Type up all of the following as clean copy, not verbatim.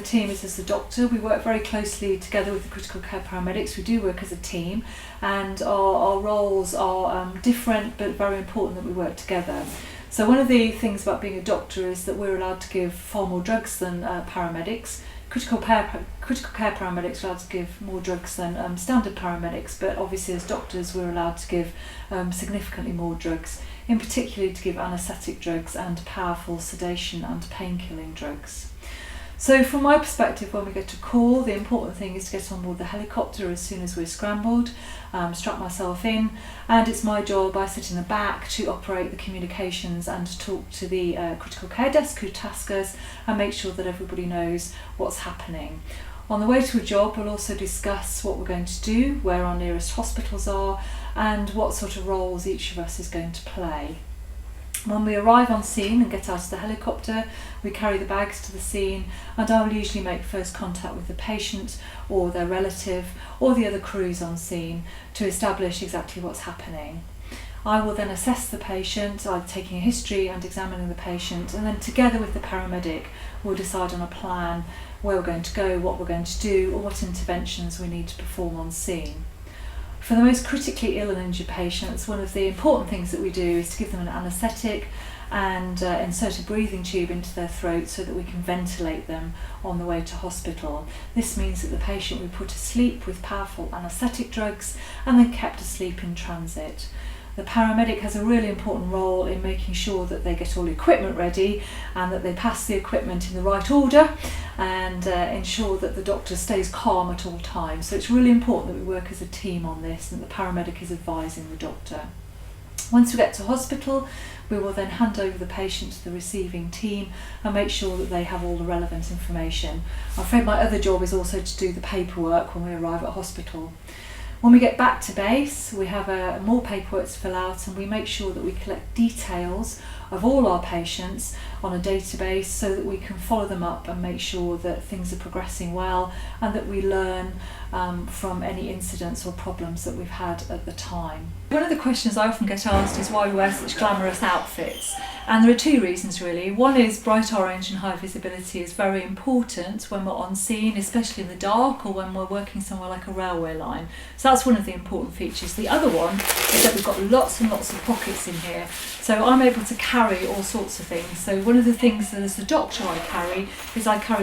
team is as the doctor. We work very closely together with the critical care paramedics. We do work as a team, and our roles are different but very important that we work together. So one of the things about being a doctor is that we're allowed to give far more drugs than paramedics. Critical care paramedics are allowed to give more drugs than standard paramedics, but obviously as doctors we're allowed to give significantly more drugs, in particular to give anaesthetic drugs and powerful sedation and pain-killing drugs. So from my perspective, when we get to call, the important thing is to get on board the helicopter as soon as we're scrambled, strap myself in, and it's my job, I sit in the back to operate the communications and to talk to the critical care desk who task us and make sure that everybody knows what's happening. On the way to a job, we'll also discuss what we're going to do, where our nearest hospitals are, and what sort of roles each of us is going to play. When we arrive on scene and get out of the helicopter, we carry the bags to the scene, and I will usually make first contact with the patient or their relative or the other crews on scene to establish exactly what's happening. I will then assess the patient, either taking a history and examining the patient, and then together with the paramedic we'll decide on a plan, where we're going to go, what we're going to do, or what interventions we need to perform on scene. For the most critically ill and injured patients, one of the important things that we do is to give them an anaesthetic and insert a breathing tube into their throat so that we can ventilate them on the way to hospital. This means that the patient we put to sleep with powerful anaesthetic drugs and then kept asleep in transit. The paramedic has a really important role in making sure that they get all the equipment ready and that they pass the equipment in the right order and ensure that the doctor stays calm at all times. So it's really important that we work as a team on this and the paramedic is advising the doctor. Once we get to hospital, we will then hand over the patient to the receiving team and make sure that they have all the relevant information. I'm afraid my other job is also to do the paperwork when we arrive at hospital. When we get back to base, we have more paperwork to fill out, and we make sure that we collect details of all our patients on a database so that we can follow them up and make sure that things are progressing well and that we learn from any incidents or problems that we've had at the time. One of the questions I often get asked is why we wear such glamorous outfits. And there are two reasons really. One is bright orange and high visibility is very important when we're on scene, especially in the dark or when we're working somewhere like a railway line. So that's one of the important features. The other one is that we've got lots and lots of pockets in here. So I'm able to carry all sorts of things. So one of the things that as the doctor I carry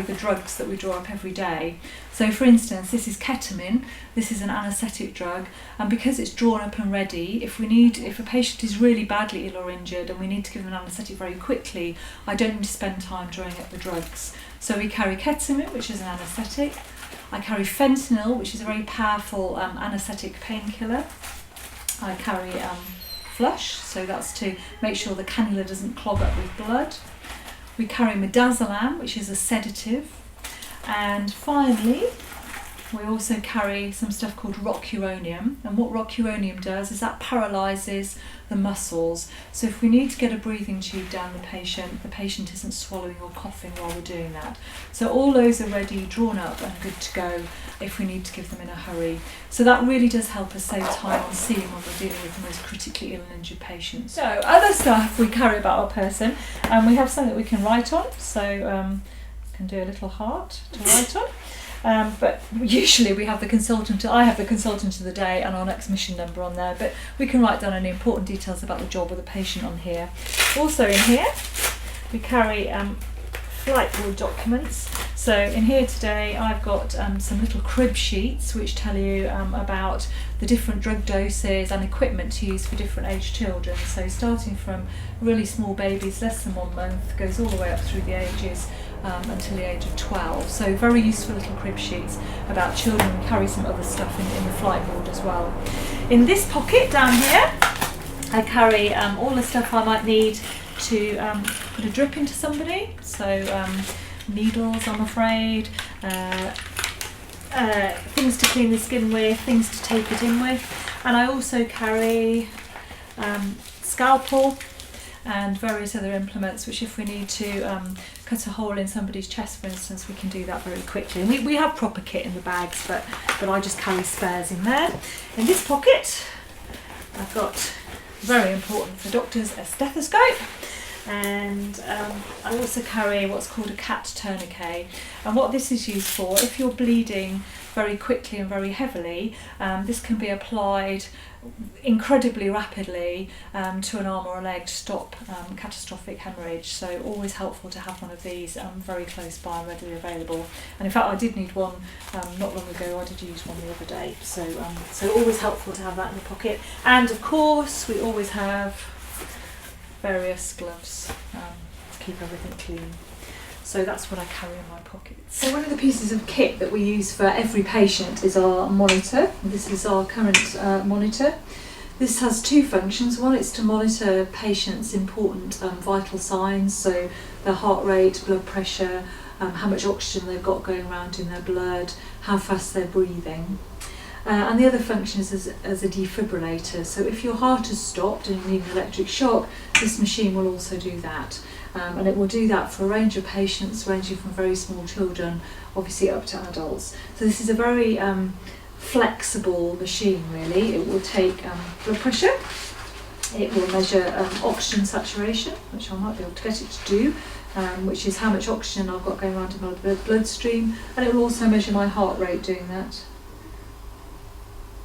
the drugs that we draw up every day. So for instance, this is ketamine, this is an anaesthetic drug, and because it's drawn up and ready, if a patient is really badly ill or injured and we need to give them an anaesthetic very quickly, I don't need to spend time drawing up the drugs. So we carry ketamine, which is an anaesthetic. I carry fentanyl, which is a very powerful anaesthetic painkiller. I carry flush, so that's to make sure the cannula doesn't clog up with blood. We carry midazolam, which is a sedative. And finally, we also carry some stuff called rocuronium, and what rocuronium does is that paralyses the muscles. So if we need to get a breathing tube down the patient isn't swallowing or coughing while we're doing that. So all those are ready, drawn up and good to go if we need to give them in a hurry. So that really does help us save time on scene when we're dealing with the most critically ill and injured patients. So other stuff we carry about our person, and we have something we can write on. So I can do a little heart to write on. But usually I have the consultant of the day and our next mission number on there, but we can write down any important details about the job or the patient on here. Also in here we carry flight board documents. So in here today I've got some little crib sheets which tell you about the different drug doses and equipment to use for different aged children. So starting from really small babies, less than 1 month, goes all the way up through the ages until the age of 12. So very useful little crib sheets about children. We carry some other stuff in the flight board as well. In this pocket down here I carry all the stuff I might need to put a drip into somebody. So needles, I'm afraid, things to clean the skin with, things to tape it in with, and I also carry scalpel and various other implements which if we need to cut a hole in somebody's chest for instance, we can do that very quickly. And we have proper kit in the bags, but I just carry spares in there. In this pocket I've got, very important for doctors, a stethoscope. and I also carry what's called a CAT tourniquet, and what this is used for, if you're bleeding very quickly and very heavily, this can be applied incredibly rapidly to an arm or a leg to stop catastrophic hemorrhage. So always helpful to have one of these very close by and readily available. And in fact, I did need one not long ago. I did use one the other day. So always helpful to have that in the pocket. And of course, we always have various gloves to keep everything clean. So that's what I carry in my pockets. So one of the pieces of kit that we use for every patient is our monitor. This is our current monitor. This has two functions. One is to monitor patients' important vital signs, so their heart rate, blood pressure, how much oxygen they've got going around in their blood, how fast they're breathing. And the other function is as a defibrillator. So if your heart has stopped and you need an electric shock, this machine will also do that. And it will do that for a range of patients, ranging from very small children, obviously up to adults. So this is a very flexible machine, really. It will take blood pressure, it will measure oxygen saturation, which I might be able to get it to do, which is how much oxygen I've got going around in my bloodstream, and it will also measure my heart rate doing that.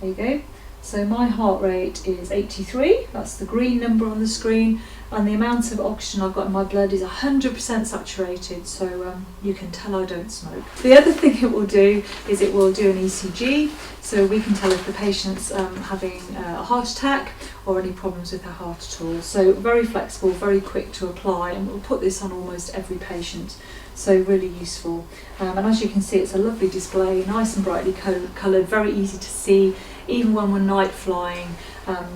There you go. So my heart rate is 83, that's the green number on the screen, and the amount of oxygen I've got in my blood is 100% saturated, so you can tell I don't smoke. The other thing it will do is it will do an ECG, so we can tell if the patient's having a heart attack or any problems with their heart at all. So very flexible, very quick to apply, and we'll put this on almost every patient. So really useful. And as you can see, it's a lovely display, nice and brightly coloured, very easy to see. Even when we're night flying,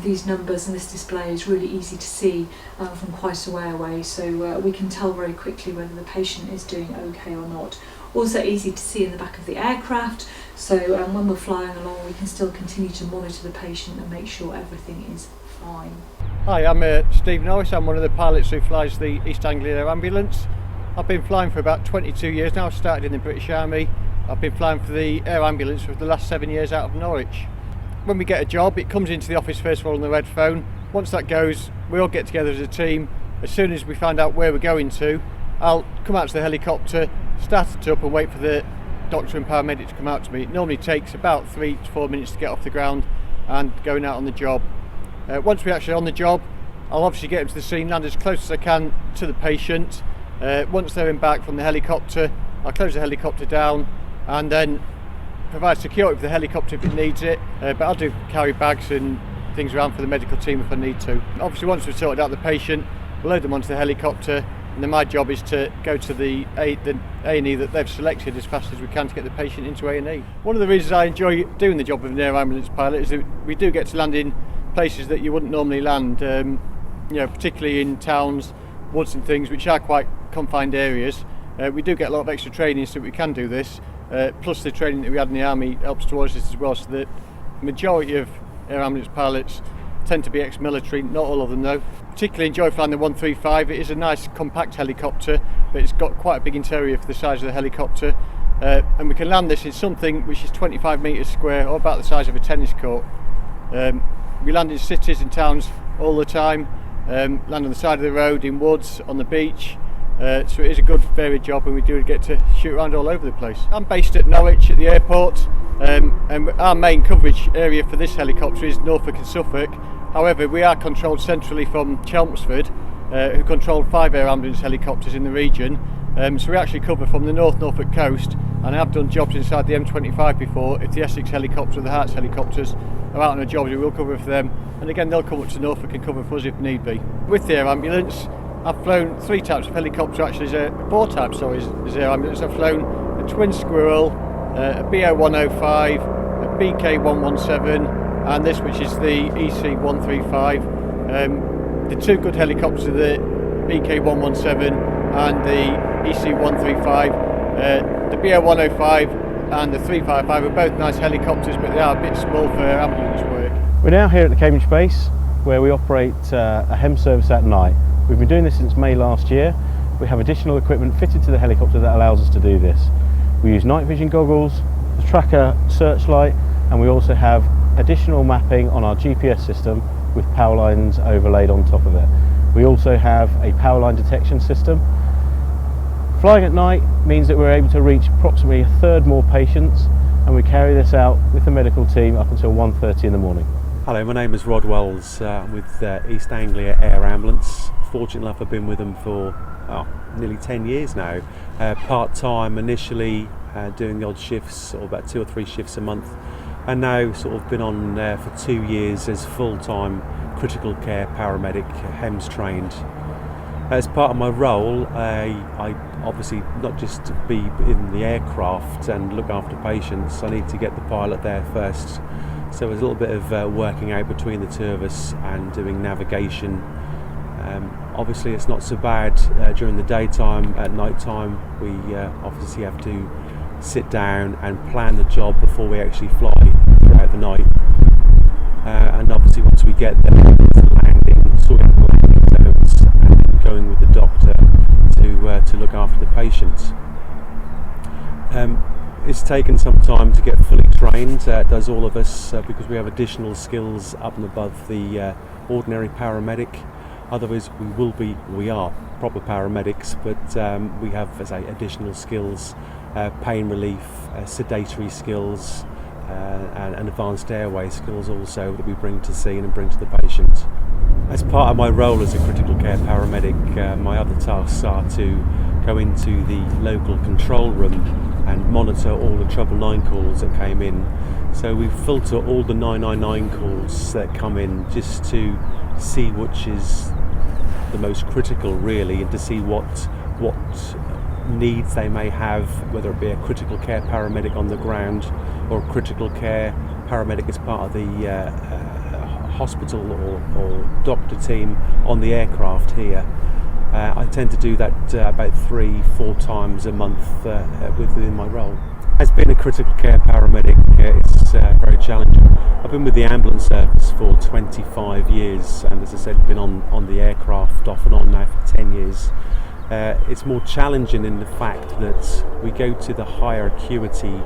these numbers and this display is really easy to see from quite a way away. So we can tell very quickly whether the patient is doing okay or not. Also easy to see in the back of the aircraft. So when we're flying along, we can still continue to monitor the patient and make sure everything is fine. Hi, I'm Steve Norris. I'm one of the pilots who flies the East Anglian Air Ambulance. I've been flying for about 22 years now. I started in the British Army. I've been flying for the Air Ambulance for the last 7 years out of Norwich. When we get a job, it comes into the office first of all on the red phone. Once that goes, we all get together as a team. As soon as we find out where we're going to, I'll come out to the helicopter, start it up and wait for the doctor and paramedic to come out to me. It normally takes about 3 to 4 minutes to get off the ground and going out on the job. Once we're actually on the job, I'll obviously get into the scene, land as close as I can to the patient. Once they're in back from the helicopter, I'll close the helicopter down and then provide security for the helicopter if it needs it, but I'll do carry bags and things around for the medical team if I need to. Obviously once we've sorted out the patient, we'll load them onto the helicopter, and then my job is to go to the A&E that they've selected as fast as we can to get the patient into A&E. One of the reasons I enjoy doing the job of an air ambulance pilot is that we do get to land in places that you wouldn't normally land, particularly in towns, woods and things, which are quite confined areas. We do get a lot of extra training so that we can do this, plus the training that we had in the army helps towards this as well, so the majority of air ambulance pilots tend to be ex-military, not all of them though. Particularly enjoy flying the 135. It is a nice compact helicopter, but it's got quite a big interior for the size of the helicopter, and we can land this in something which is 25 metres square, or about the size of a tennis court. We land in cities and towns all the time, land on the side of the road, in woods, on the beach. So it is a good varied job, and we do get to shoot around all over the place. I'm based at Norwich at the airport, and our main coverage area for this helicopter is Norfolk and Suffolk. However, we are controlled centrally from Chelmsford, who control 5 air ambulance helicopters in the region. So we actually cover from the North Norfolk coast, and I have done jobs inside the M25 before. If the Essex helicopter or the Herts helicopters are out on a job, we will cover for them, and again they'll come up to Norfolk and cover for us if need be. With the air ambulance, I've flown 3 types of helicopter, actually 4 types, sorry, as air ambulance. I've flown a twin squirrel, a BO105, a BK117, and this, which is the EC135. The 2 good helicopters are the BK117 and the EC135. The BO105 and the 355 are both nice helicopters, but they are a bit small for ambulance work. We're now here at the Cambridge base, where we operate a HEM service at night. We've been doing this since May last year. We have additional equipment fitted to the helicopter that allows us to do this. We use night vision goggles, the tracker searchlight, and we also have additional mapping on our GPS system with power lines overlaid on top of it. We also have a power line detection system. Flying at night means that we're able to reach approximately a third more patients, and we carry this out with the medical team up until 1:30 in the morning. Hello, my name is Rod Wells with East Anglia Air Ambulance. Fortunate enough, I've been with them for nearly 10 years now. Part-time initially, doing the odd shifts, or about 2 or 3 shifts a month, and now sort of been on for 2 years as full-time critical care paramedic, HEMS trained. As part of my role, I obviously not just to be in the aircraft and look after patients, I need to get the pilot there first. So there's a little bit of working out between the two of us and doing navigation. Obviously it's not so bad during the daytime. At night time we obviously have to sit down and plan the job before we actually fly throughout the night. And obviously once we get there, landing, sorting out the landing zones, and going with the doctor to look after the patient. It's taken some time to get fully trained, it does all of us, because we have additional skills up and above the ordinary paramedic. Otherwise we are proper paramedics, but we have, as I say, additional skills, pain relief, sedatory skills, and advanced airway skills also that we bring to scene and bring to the patient. As part of my role as a critical care paramedic, my other tasks are to go into the local control room and monitor all the treble 9 calls that came in. So we filter all the 999 calls that come in just to see which is the most critical really, and to see what needs they may have, whether it be a critical care paramedic on the ground or a critical care paramedic as part of the hospital or doctor team on the aircraft here. I tend to do that about 3-4 times a month within my role. As being a critical care paramedic, it's very challenging. I've been with the ambulance service for 25 years, and as I said, been on the aircraft off and on now for 10 years. It's more challenging in the fact that we go to the higher acuity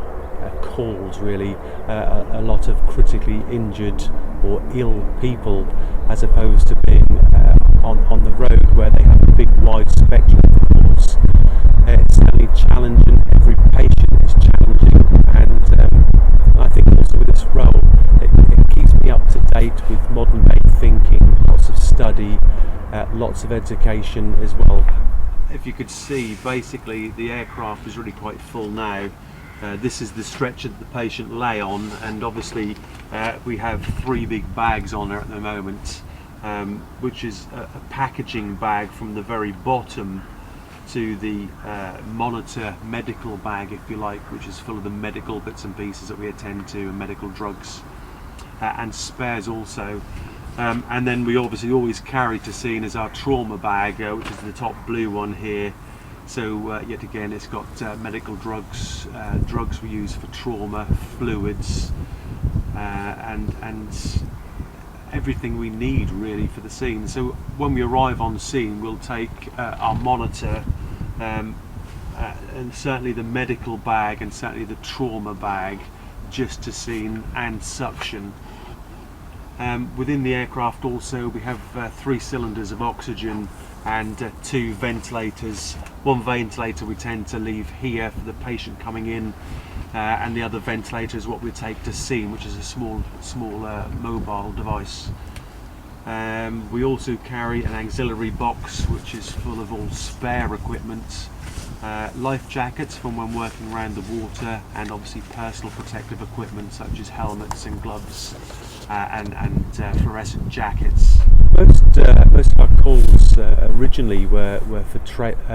calls really, a lot of critically injured or ill people, as opposed to being on the road where they have a big wide spectrum of calls. It's certainly challenging, every patient is challenging, and I think also with this role it keeps me up to date with modern day thinking, lots of study, lots of education as well. If you could see, basically the aircraft is really quite full now. This is the stretcher that the patient lay on, and obviously we have 3 big bags on her at the moment, which is a packaging bag from the very bottom to the monitor medical bag, if you like, which is full of the medical bits and pieces that we attend to, and medical drugs and spares also. And then we obviously always carry to scene as our trauma bag, which is the top blue one here. So yet again, it's got medical drugs, drugs we use for trauma, fluids, and everything we need really for the scene. So when we arrive on scene, we'll take our monitor, and certainly the medical bag, and certainly the trauma bag, just to scene, and suction. Within the aircraft also we have 3 cylinders of oxygen and 2 ventilators. One ventilator we tend to leave here for the patient coming in, and the other ventilator is what we take to scene, which is a small mobile device. We also carry an auxiliary box which is full of all spare equipment, life jackets from when working around the water, and obviously personal protective equipment such as helmets and gloves, and fluorescent jackets. Most of our calls originally were for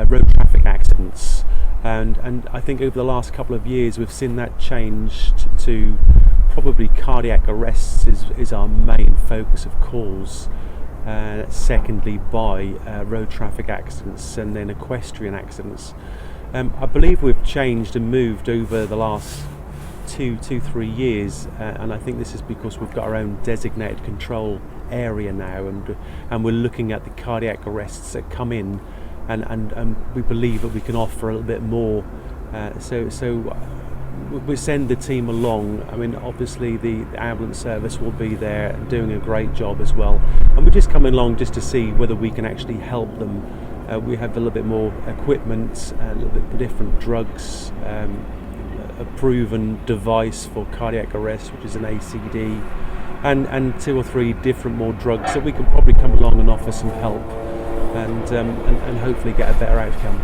road traffic accidents, and I think over the last couple of years we've seen that changed to probably cardiac arrests is our main focus of calls, secondly by road traffic accidents, and then equestrian accidents. I believe we've changed and moved over the last 2-3 years, and I think this is because we've got our own designated control area now, and we're looking at the cardiac arrests that come in, and we believe that we can offer a little bit more. So we send the team along. I mean, obviously the ambulance service will be there doing a great job as well, and we're just coming along just to see whether we can actually help them. We have a little bit more equipment, a little bit different drugs, a proven device for cardiac arrest, which is an ACD, and 2 or 3 different more drugs that we can probably come along and offer some help, and hopefully get a better outcome.